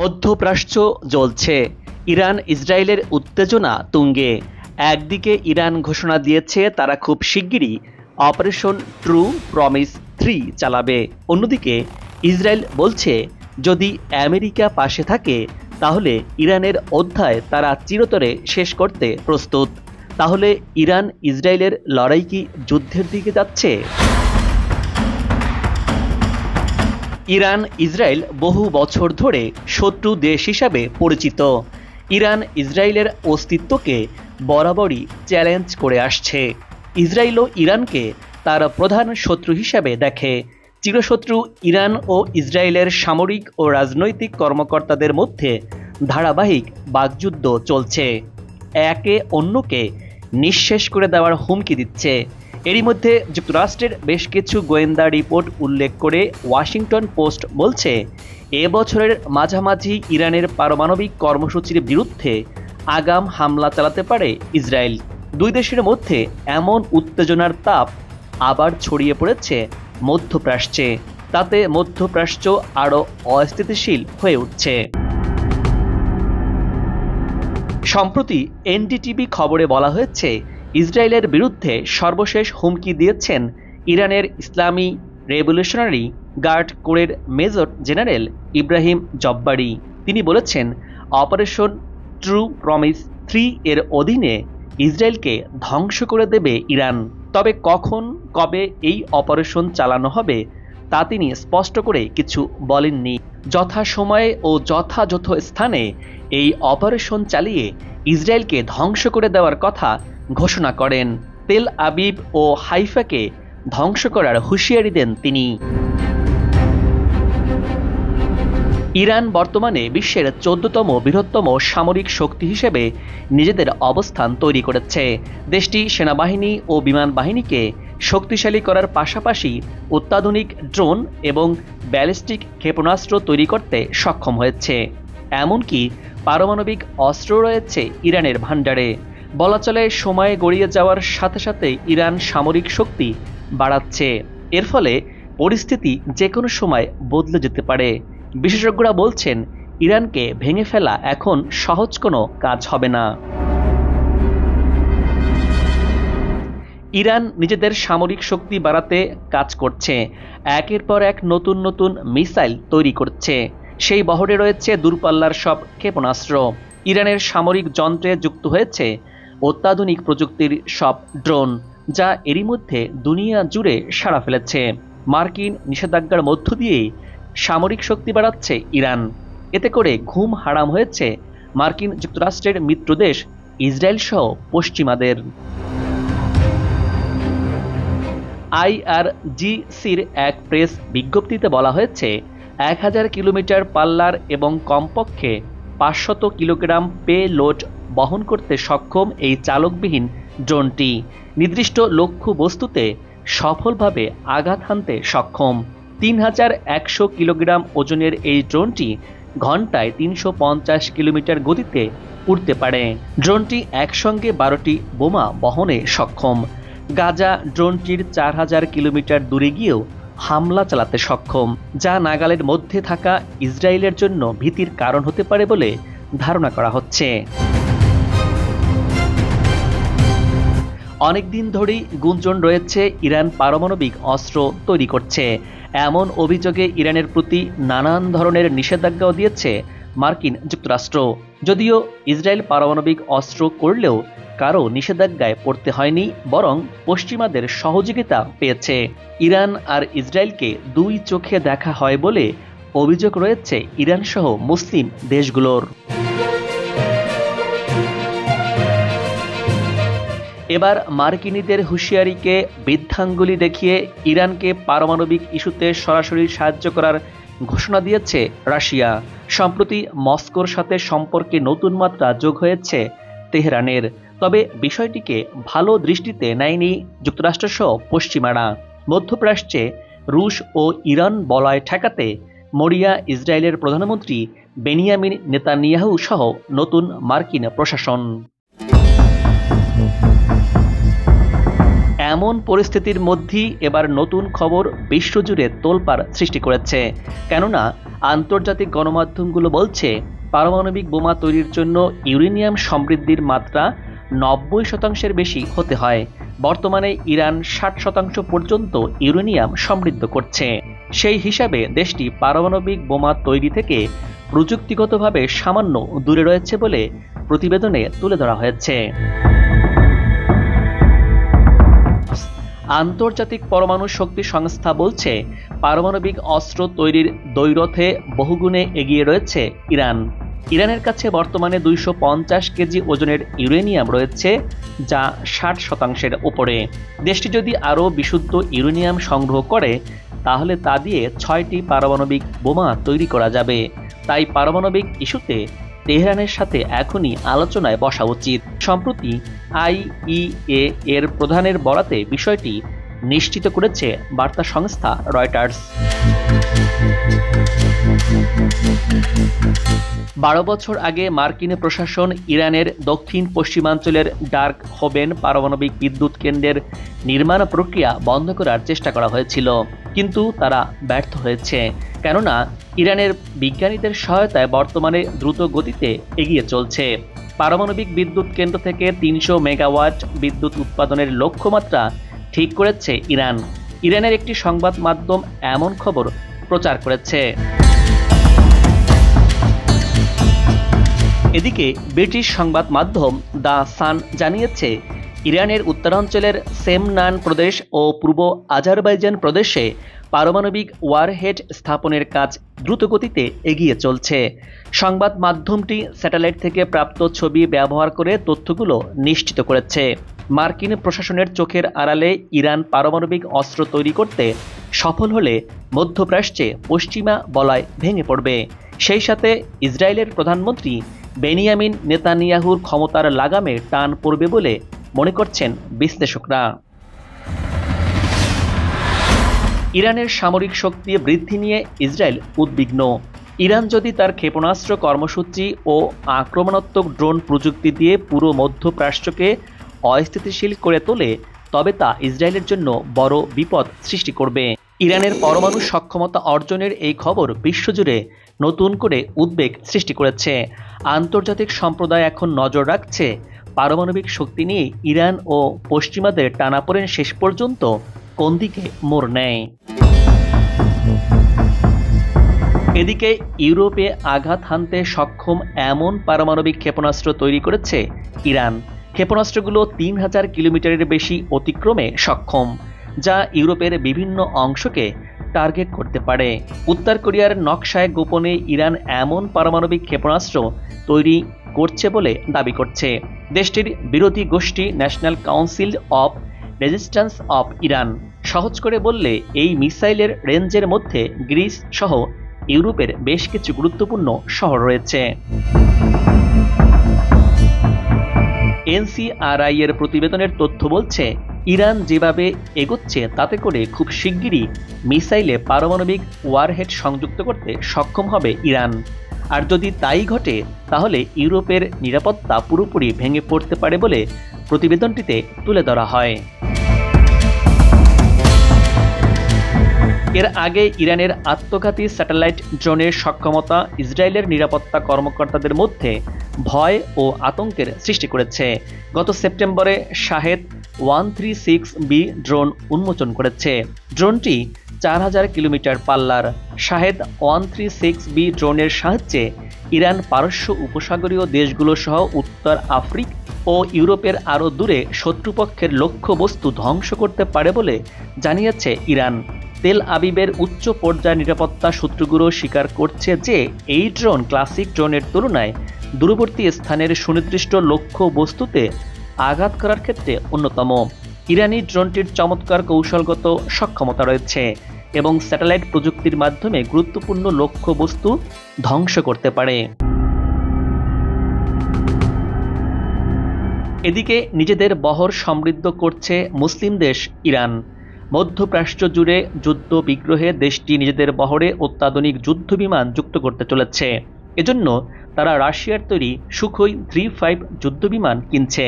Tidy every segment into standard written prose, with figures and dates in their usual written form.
মধ্যপ্রাচ্য জ্বলছে, ইরান ইসরায়েলের উত্তেজনা তুঙ্গে। একদিকে ইরান ঘোষণা দিয়েছে তারা খুব শিগগিরই অপারেশন ট্রু প্রমিস 3 চালাবে, অন্যদিকে ইসরায়েল বলছে যদি আমেরিকা পাশে থাকে তাহলে ইরানের অধ্যায় তারা চিরতরে শেষ করতে প্রস্তুত। তাহলে ইরান ইসরায়েলের লড়াই কি যুদ্ধের দিকে যাচ্ছে? ইরান ইসরায়েল বহু বছর ধরে শত্রু দেশ হিসাবে পরিচিত। ইরান ইসরায়েলের অস্তিত্বকে বরাবরই চ্যালেঞ্জ করে আসছে। ইসরায়েলও ইরানকে তার প্রধান শত্রু হিসাবে দেখে। চিরশত্রু ইরান ও ইসরায়েলের সামরিক ও রাজনৈতিক কর্মকর্তাদের মধ্যে ধারাবাহিক বাকযুদ্ধ চলছে, একে অন্যকে নিঃশেষ করে দেওয়ার হুমকি দিচ্ছে। এরই মধ্যে যুক্তরাষ্ট্রের বেশ কিছু গোয়েন্দা রিপোর্ট উল্লেখ করে ওয়াশিংটন পোস্ট বলছে এবছরের মাঝামাঝি ইরানের পারমাণবিক কর্মসূচির বিরুদ্ধে আগাম হামলা চালাতে পারে ইসরায়েল। দুই দেশের মধ্যে এমন উত্তেজনার তাপ আবার ছড়িয়ে পড়েছে মধ্যপ্রাচ্যে, তাতে মধ্যপ্রাচ্য আরও অস্থিতিশীল হয়ে উঠছে। সম্প্রতি এনডিটিভি খবরে বলা হয়েছে ইসরায়েলের বিরুদ্ধে সর্বশেষ হুমকি দিয়েছেন ইরানের ইসলামী রেভলিউশনারি গার্ড কোরের মেজর জেনারেল ইব্রাহিম জব্বারি। তিনি বলেছেন অপারেশন ট্রু প্রমিস 3 এর অধীনে ইসরায়েলকে ধ্বংস করে দেবে ইরান। তবে কখন কবে এই অপারেশন চালানো হবে তা তিনি স্পষ্ট করে কিছু বলেননি। যথাসময়ে ও যথাযথ স্থানে এই অপারেশন চালিয়ে ইসরায়েলকে ধ্বংস করে দেওয়ার কথা ঘোষণা করেন। তেল আবিব ও হাইফাকে ধ্বংস করার হুঁশিয়ারি দেন তিনি। ইরান বর্তমানে বিশ্বের 14তম বৃহত্তম সামরিক শক্তি হিসেবে নিজেদের অবস্থান তৈরি করেছে। দেশটি সেনাবাহিনী ও বিমান বাহিনীকে শক্তিশালী করার পাশাপাশি অত্যাধুনিক ড্রোন এবং ব্যালিস্টিক ক্ষেপণাস্ত্র তৈরি করতে সক্ষম হয়েছে। এমনকি পারমাণবিক অস্ত্র রয়েছে ইরানের ভাণ্ডারে। বলা চলে সময় গড়িয়ে যাওয়ার সাথে সাথে ইরান সামরিক শক্তি বাড়াচ্ছে। এর ফলে পরিস্থিতি যে কোনো সময় বদলে যেতে পারে। বিশেষজ্ঞরা বলছেন ইরানকে ভেঙে ফেলা এখন সহজ কোনো কাজ হবে না। ইরান নিজেদের সামরিক শক্তি বাড়াতে কাজ করছে, একের পর এক নতুন নতুন মিসাইল তৈরি করছে। সেই বহরে রয়েছে দূরপাল্লার সব ক্ষেপণাস্ত্র। ইরানের সামরিক যন্ত্রে যুক্ত হয়েছে অত্যাধুনিক প্রযুক্তির সব ড্রোন, যা এরই মধ্যে দুনিয়া জুড়ে সাড়া ফেলেছে। মার্কিন নিষেধাজ্ঞার মধ্য দিয়েই সামরিক শক্তি বাড়াচ্ছে ইরান। এতে করে ঘুম হারাম হয়েছে মার্কিন যুক্তরাষ্ট্রের মিত্রদেশ ইসরায়েল সহ পশ্চিমাদের। IRGCর এক প্রেস বিজ্ঞপ্তিতে বলা হয়েছে 1000 কিলোমিটার পাল্লার এবং কমপক্ষে 500 কিলোগ্রাম পে লোড বহন করতে সক্ষম এই চালকবিহীন ড্রোনটি নির্দিষ্ট লক্ষ্যবস্তুতে সফলভাবে আঘাত হানতে সক্ষম। 3100 কিলোগ্রাম ওজনের এই ড্রোনটি ঘন্টায় 350 কিলোমিটার গতিতে উড়তে পারে। ড্রোনটি একসঙ্গে 12টি বোমা বহনে সক্ষম। গাজা ড্রোনটির 4000 কিলোমিটার দূরে গিয়েও হামলা চালাতে সক্ষম, যা নাগালের মধ্যে থাকা ইসরায়েলের জন্য ভীতির কারণ হতে পারে বলে ধারণা করা হচ্ছে। অনেকদিন ধরেই গুঞ্জন রয়েছে ইরান পারমাণবিক অস্ত্র তৈরি করছে। এমন অভিযোগে ইরানের প্রতি নানান ধরনের নিষেধাজ্ঞাও দিয়েছে মার্কিন যুক্তরাষ্ট্র। যদিও ইসরায়েল পারমাণবিক অস্ত্র করলেও কারো নিষেধাজ্ঞায় পড়তে হয়নি, বরং পশ্চিমাদের সহযোগিতা পেয়েছে। ইরান আর ইসরায়েলকে দুই চোখে দেখা হয় বলে অভিযোগ রয়েছে ইরান সহ মুসলিম দেশগুলোর। এবার মার্কিনীদের হুঁশিয়ারিকে বৃদ্ধাঙ্গুলি দেখিয়ে ইরানকে পারমাণবিক ইস্যুতে সরাসরি সাহায্য করার ঘোষণা দিয়েছে রাশিয়া। সম্প্রতি মস্কোর সাথে সম্পর্কে নতুন মাত্রা যোগ হয়েছে তেহরানের। তবে বিষয়টিকে ভালো দৃষ্টিতে নেয়নি যুক্তরাষ্ট্রসহ পশ্চিমারা। মধ্যপ্রাচ্যে রুশ ও ইরান বলয় ঠেকাতে মরিয়া ইসরায়েলের প্রধানমন্ত্রী বেনিয়ামিন নেতানিয়াহু সহ নতুন মার্কিন প্রশাসন। এমন পরিস্থিতির মধ্যেই এবার নতুন খবর বিশ্বজুড়ে তোলপাড় সৃষ্টি করেছে। কেননা আন্তর্জাতিক গণমাধ্যমগুলো বলছে পারমাণবিক বোমা তৈরির জন্য ইউরেনিয়াম সমৃদ্ধির মাত্রা 90% বেশি হতে হয়। বর্তমানে ইরান 60% পর্যন্ত ইউরেনিয়াম সমৃদ্ধ করছে। সেই হিসাবে দেশটি পারমাণবিক বোমা তৈরি থেকে প্রযুক্তিগতভাবে সামান্য দূরে রয়েছে বলে প্রতিবেদনে তুলে ধরা হয়েছে। আন্তর্জাতিক পরমাণু শক্তি সংস্থা বলছে পারমাণবিক অস্ত্র তৈরির দ্বৈরথে বহুগুণে এগিয়ে রয়েছে ইরান। ইরানের কাছে বর্তমানে 250 কেজি ওজনের ইউরেনিয়াম রয়েছে, যা 60%-এর উপরে। দেশটি যদি আরও বিশুদ্ধ ইউরেনিয়াম সংগ্রহ করে তাহলে তা দিয়ে 6টি পারমাণবিক বোমা তৈরি করা যাবে। তাই পারমাণবিক ইস্যুতে তেহরানের সাথে এখনই আলোচনায় বসা উচিত। সম্প্রতি আইইএ এর প্রধানের বরাতে বিষয়টি নিশ্চিত করেছে বার্তা সংস্থা রয়টার্স। 12 বছর আগে মার্কিন প্রশাসন ইরানের দক্ষিণ পশ্চিমাঞ্চলের ডার্ক হোবেন পারমাণবিক বিদ্যুৎ কেন্দ্রের নির্মাণ প্রক্রিয়া বন্ধ করার চেষ্টা করা হয়েছিল, কিন্তু তারা ব্যর্থ হয়েছে। কেননা ইরানের বিজ্ঞানীদের সহায়তায় বর্তমানে দ্রুত গতিতে এগিয়ে চলছে। পারমাণবিক বিদ্যুৎ কেন্দ্র থেকে 300 মেগাওয়াট বিদ্যুৎ উৎপাদনের লক্ষ্যমাত্রা ঠিক করেছে ইরান। ইরানের একটি সংবাদ মাধ্যম এমন খবর প্রচার করেছে। এদিকে ব্রিটিশ সংবাদ মাধ্যম দ্য সান জানিয়েছে ইরানের উত্তরাঞ্চলের সেমনান প্রদেশ ও পূর্ব আজারবাইজান প্রদেশে পারমাণবিক ওয়ারহেড স্থাপনের কাজ দ্রুতগতিতে এগিয়ে চলছে। সংবাদ মাধ্যমটি স্যাটেলাইট থেকে প্রাপ্ত ছবি ব্যবহার করে তথ্যগুলো নিশ্চিত করেছে। মার্কিন প্রশাসনের চোখের আড়ালে ইরান পারমাণবিক অস্ত্র তৈরি করতে সফল হলে মধ্যপ্রাচ্যে পশ্চিমা বলয় ভেঙে পড়বে। সেই সাথে ইসরায়েলের প্রধানমন্ত্রী বেনিয়ামিন নেতানিয়াহুর ক্ষমতার লাগামে টান পড়বে বলে মনে করছেন বিশ্লেষকরা। ইরানের সামরিক শক্তি বৃদ্ধি নিয়ে ইসরায়েল উদ্বিগ্ন। ইরান যদি তার ক্ষেপণাস্ত্র কর্মসূচি ও আক্রমণাত্মক ড্রোন প্রযুক্তি দিয়ে পুরো মধ্যপ্রাচ্যকে অস্থিতিশীল করে তোলে তবে তা ইসরায়েলের জন্য বড় বিপদ সৃষ্টি করবে। ইরানের পরমাণু সক্ষমতা অর্জনের এই খবর বিশ্বজুড়ে নতুন করে উদ্বেগ সৃষ্টি করেছে। আন্তর্জাতিক সম্প্রদায় এখন নজর রাখছে পারমাণবিক শক্তি নিয়ে ইরান ও পশ্চিমাদের টানাপোড়েন শেষ পর্যন্ত কোন দিকে মোড় নেয়। এদিকে ইউরোপে আঘাত হানতে সক্ষম এমন পারমাণবিক ক্ষেপণাস্ত্র তৈরি করেছে ইরান। ক্ষেপণাস্ত্রগুলো 3000 কিলোমিটারের বেশি অতিক্রমে সক্ষম, যা ইউরোপের বিভিন্ন অংশকে টার্গেট করতে পারে। উত্তর কোরিয়ার নকশায় গোপনে ইরান এমন পারমাণবিক ক্ষেপণাস্ত্র তৈরি করছে বলে দাবি করছে দেশটির বিরোধী গোষ্ঠী national council of resistance of Iran. সহজ করে বললে এই মিসাইলের রেঞ্জের মধ্যে গ্রিস সহ ইউরোপের বেশ কিছু গুরুত্বপূর্ণ শহর রয়েছে। এনসিআরআই এর প্রতিবেদনের তথ্য বলছে ইরান যেভাবে এগোচ্ছে তাতে করে খুব শিগগিরই মিসাইলে পারমাণবিক ওয়ারহেড সংযুক্ত করতে সক্ষম হবে ইরান। আর যদি তাই ঘটে তাহলে ইউরোপের নিরাপত্তা পুরোপুরি ভেঙে পড়তে পারে বলে প্রতিবেদনটিতে তুলে ধরা হয়। এর আগে ইরানের আত্মঘাতী স্যাটেলাইট ড্রোনের সক্ষমতা ইসরায়েলের নিরাপত্তা কর্মকর্তাদের মধ্যে ভয় ও আতঙ্কের সৃষ্টি করেছে। গত সেপ্টেম্বরে শাহেদ 136B ড্রোন উন্মোচন করেছে। ড্রোনটি 4000 কিলোমিটার পাল্লার। শাহেদ 136B ড্রোনের সাহায্যে ইরান পারস্য উপসাগরীয় দেশগুলো সহ উত্তর আফ্রিকা ও ইউরোপের আরও দূরে শত্রুপক্ষের লক্ষ্যবস্তু ধ্বংস করতে পারে বলে জানিয়েছে ইরান। তেল আবিবের উচ্চ পর্যায়ের নিরাপত্তা সূত্রগুলো স্বীকার করছে যে এই ড্রোন ক্লাসিক ড্রোনের তুলনায় দূরবর্তী স্থানের সুনির্দিষ্ট লক্ষ্য বস্তুতে আঘাত করার ক্ষেত্রে অন্যতম। ইরানি ড্রোনটির চমৎকার কৌশলগত সক্ষমতা রয়েছে এবং স্যাটেলাইট প্রযুক্তির মাধ্যমে গুরুত্বপূর্ণ লক্ষ্যবস্তু ধ্বংস করতে পারে। এদিকে নিজেদের বহর সমৃদ্ধ করছে মুসলিম দেশ ইরান। মধ্যপ্রাচ্য জুড়ে যুদ্ধ বিগ্রহে দেশটি নিজেদের বহরে অত্যাধুনিক যুদ্ধবিমান যুক্ত করতে চলেছে। এজন্য তারা রাশিয়ার তৈরি সুখোই 35 যুদ্ধবিমান কিনছে।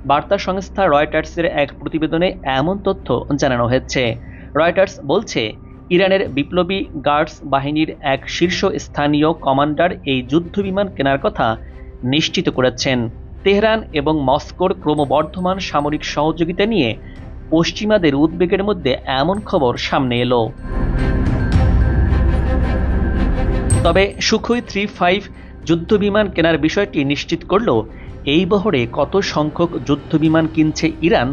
বার্তা সংস্থা রয়টার্সের এক প্রতিবেদনে এমন তথ্য জানানো হয়েছে। রয়টার্স বলছে, ইরানের বিপ্লবী গার্ডস বাহিনীর এক শীর্ষস্থানীয় কমান্ডার এই যুদ্ধবিমান কেনার কথা নিশ্চিত করেছেন। তেহরান এবং মস্কোর ক্রমবর্ধমান সামরিক সহযোগিতা নিয়ে পশ্চিমাদের উদ্বেগের মধ্যে এমন খবর সামনে এলো। তবে সুখোই 35 যুদ্ধবিমান কেনার বিষয়টি নিশ্চিত করলেও এই বহরে কত সংখ্যক যুদ্ধবিমান কিনছে ইরান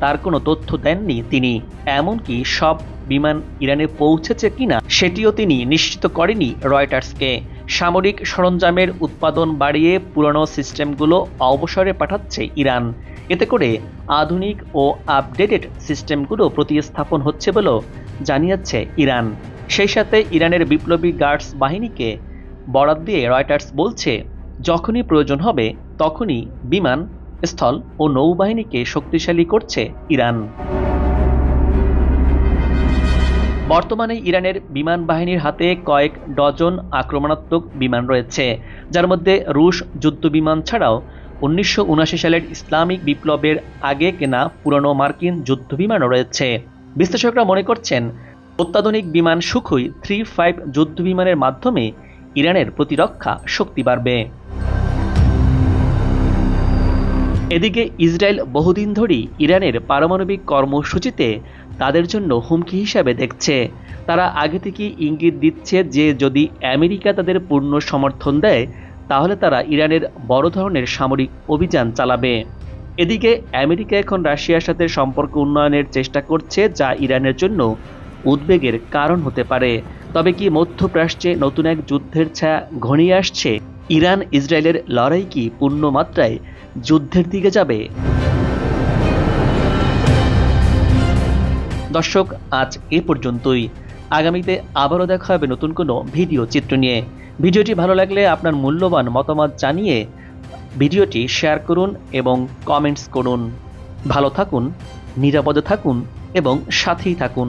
তার কোনো তথ্য দেননি তিনি। এমনকি সব বিমান ইরানে পৌঁছেছে কিনা সেটিও তিনি নিশ্চিত করেনি রয়টার্সকে। সামরিক সরঞ্জামের উৎপাদন বাড়িয়ে পুরনো সিস্টেমগুলো অবসরে পাঠাচ্ছে ইরান। এতে করে আধুনিক ও আপডেটেড সিস্টেমগুলো প্রতিস্থাপন হচ্ছে বলেও জানিয়েছে ইরান। সেই সাথে ইরানের বিপ্লবী গার্ডস বাহিনীকে বরাত দিয়ে রয়টার্স বলছে, যখনই প্রয়োজন হবে তখনই বিমান, স্থল ও নৌবাহিনীকে শক্তিশালী করছে ইরান। বর্তমানে ইরানের বিমান বাহিনীর হাতে কয়েক ডজন আক্রমণাত্মক বিমান রয়েছে, যার মধ্যে রুশ যুদ্ধবিমান ছাড়াও 1979 সালের ইসলামিক বিপ্লবের আগে কেনা পুরনো মার্কিন যুদ্ধবিমানও রয়েছে। বিশ্লেষকরা মনে করছেন, অত্যাধুনিক বিমান সুখোই 35 যুদ্ধবিমানের মাধ্যমে ইরানের প্রতিরক্ষা শক্তি বাড়বে। এদিকে ইসরায়েল বহুদিন ধরেই ইরানের পারমাণবিক কর্মসূচিতে তাদের জন্য হুমকি হিসাবে দেখছে। তারা আগে থেকেই ইঙ্গিত দিচ্ছে যে যদি আমেরিকা তাদের পূর্ণ সমর্থন দেয় তাহলে তারা ইরানের বড় ধরনের সামরিক অভিযান চালাবে। এদিকে আমেরিকা এখন রাশিয়ার সাথে সম্পর্ক উন্নয়নের চেষ্টা করছে, যা ইরানের জন্য উদ্বেগের কারণ হতে পারে। তবে কি মধ্যপ্রাচ্যে নতুন এক যুদ্ধের ছায়া ঘনিয়ে আসছে? ইরান ইসরায়েলের লড়াই কি পূর্ণ মাত্রায় যুদ্ধের দিকে যাবে? দর্শক, আজ এ পর্যন্তই। আগামীতে আবারও দেখা হবে নতুন কোনো ভিডিও চিত্র নিয়ে। ভিডিওটি ভালো লাগলে আপনার মূল্যবান মতামত জানিয়ে ভিডিওটি শেয়ার করুন এবং কমেন্টস করুন। ভালো থাকুন, নিরাপদে থাকুন এবং সাথেই থাকুন।